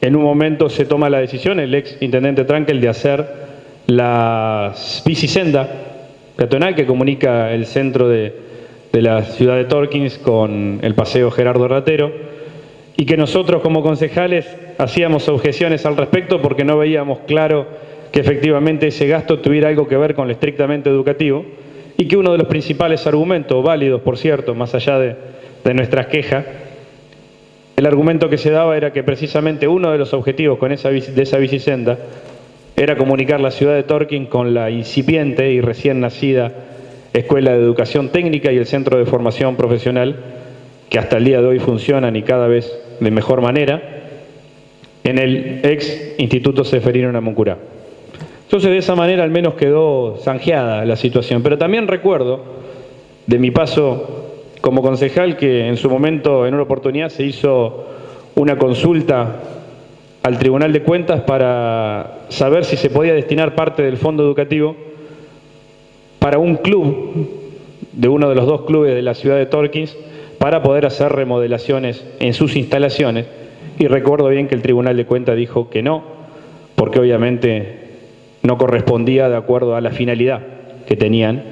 En un momento se toma la decisión, el ex intendente Trankel, de hacer la bicisenda peatonal que comunica el centro de la ciudad de Torkins con el paseo Gerardo Ratero, y que nosotros como concejales hacíamos objeciones al respecto porque no veíamos claro que efectivamente ese gasto tuviera algo que ver con lo estrictamente educativo, y que uno de los principales argumentos, válidos por cierto, más allá de nuestras quejas, el argumento que se daba era que precisamente uno de los objetivos de esa bicisenda era comunicar la ciudad de Torkins con la incipiente y recién nacida Escuela de Educación Técnica y el Centro de Formación Profesional, que hasta el día de hoy funcionan y cada vez de mejor manera, en el ex Instituto Ceferino Namuncurá. Entonces, de esa manera al menos quedó zanjeada la situación. Pero también recuerdo de mi paso como concejal que en su momento, en una oportunidad, se hizo una consulta al Tribunal de Cuentas para saber si se podía destinar parte del fondo educativo para un club, de uno de los dos clubes de la ciudad de Torkins, para poder hacer remodelaciones en sus instalaciones. Y recuerdo bien que el Tribunal de Cuentas dijo que no, porque obviamente no correspondía de acuerdo a la finalidad que tenían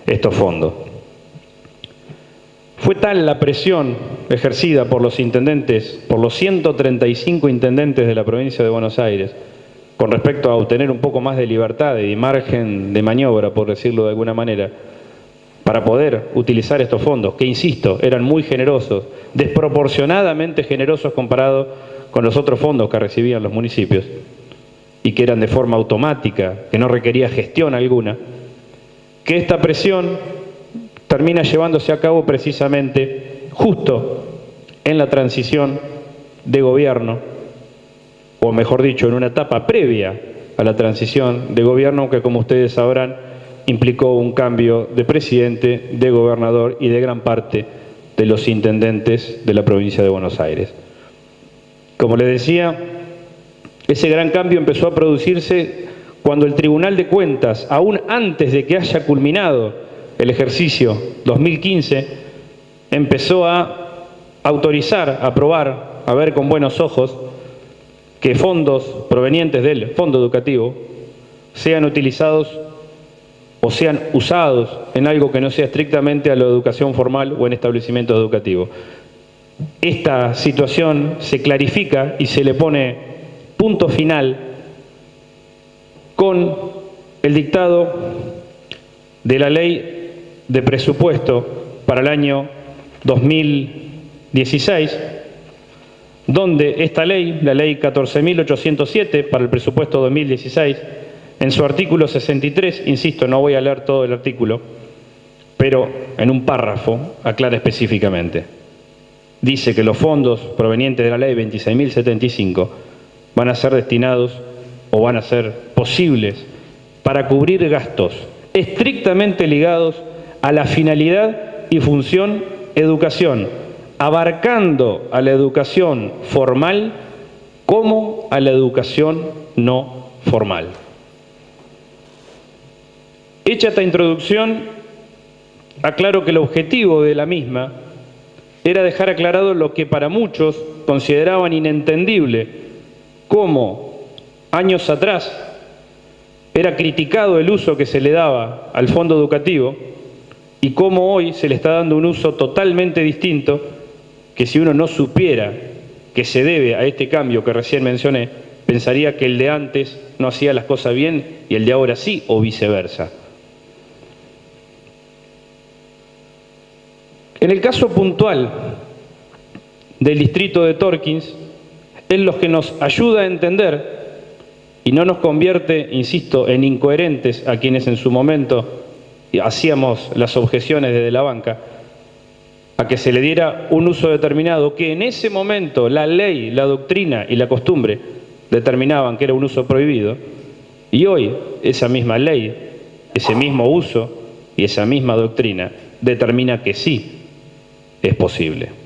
estos fondos. Fue tal la presión ejercida por los intendentes, por los 135 intendentes de la provincia de Buenos Aires, con respecto a obtener un poco más de libertad y margen de maniobra, por decirlo de alguna manera, para poder utilizar estos fondos, que insisto, eran muy generosos, desproporcionadamente generosos comparados con los otros fondos que recibían los municipios, y que eran de forma automática, que no requería gestión alguna, que esta presión termina llevándose a cabo precisamente justo en la transición de gobierno, o mejor dicho, en una etapa previa a la transición de gobierno que, como ustedes sabrán, implicó un cambio de presidente, de gobernador y de gran parte de los intendentes de la provincia de Buenos Aires. Como les decía, ese gran cambio empezó a producirse cuando el Tribunal de Cuentas, aún antes de que haya culminado el ejercicio 2015, empezó a autorizar, a aprobar, a ver con buenos ojos que fondos provenientes del fondo educativo sean utilizados o sean usados en algo que no sea estrictamente a la educación formal o en establecimientos educativos. Esta situación se clarifica y se le pone punto final con el dictado de la Ley de Presupuesto para el año 2016, donde esta ley, la Ley 14.807 para el presupuesto 2016, en su artículo 63, insisto, no voy a leer todo el artículo, pero en un párrafo aclara específicamente. Dice que los fondos provenientes de la Ley 26.075 van a ser destinados o van a ser posibles para cubrir gastos estrictamente ligados a la finalidad y función educación, abarcando a la educación formal como a la educación no formal. Hecha esta introducción, aclaro que el objetivo de la misma era dejar aclarado lo que para muchos consideraban inentendible, cómo años atrás era criticado el uso que se le daba al fondo educativo y cómo hoy se le está dando un uso totalmente distinto, que si uno no supiera que se debe a este cambio que recién mencioné, pensaría que el de antes no hacía las cosas bien y el de ahora sí, o viceversa. En el caso puntual del distrito de Torkins, es lo que nos ayuda a entender y no nos convierte, insisto, en incoherentes a quienes en su momento hacíamos las objeciones desde la banca, a que se le diera un uso determinado que en ese momento la ley, la doctrina y la costumbre determinaban que era un uso prohibido, y hoy esa misma ley, ese mismo uso y esa misma doctrina determina que sí es posible.